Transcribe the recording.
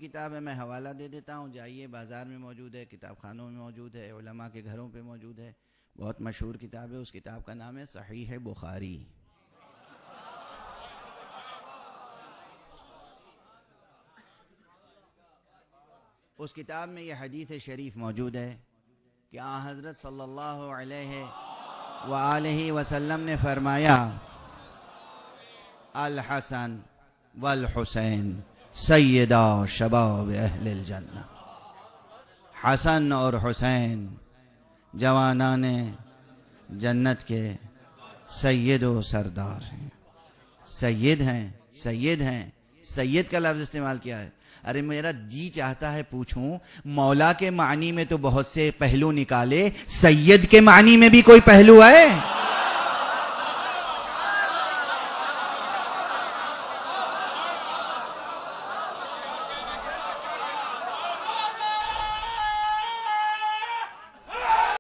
کتاب ہے، میں حوالہ دے دیتا ہوں، جائیے، بازار میں موجود ہے، کتاب خانوں میں موجود ہے، علماء کے گھروں پہ موجود ہے، بہت مشہور کتاب ہے. اس کتاب کا نام ہے صحیح بخاری. اس کتاب میں یہ حدیث شریف موجود ہے کہ آن حضرت صلی اللہ علیہ وآلہ وسلم نے فرمایا الحسن والحسین سیدا شباب اہل الجنہ. حسن اور حسین جوانان جنت کے سید و سردار ہیں. سید ہیں، سید ہیں، سید کا لفظ استعمال کیا ہے. ارے میرا جی چاہتا ہے پوچھوں، مولا کے معنی میں تو بہت سے پہلو نکالے، سید کے معنی میں بھی کوئی پہلو ہے؟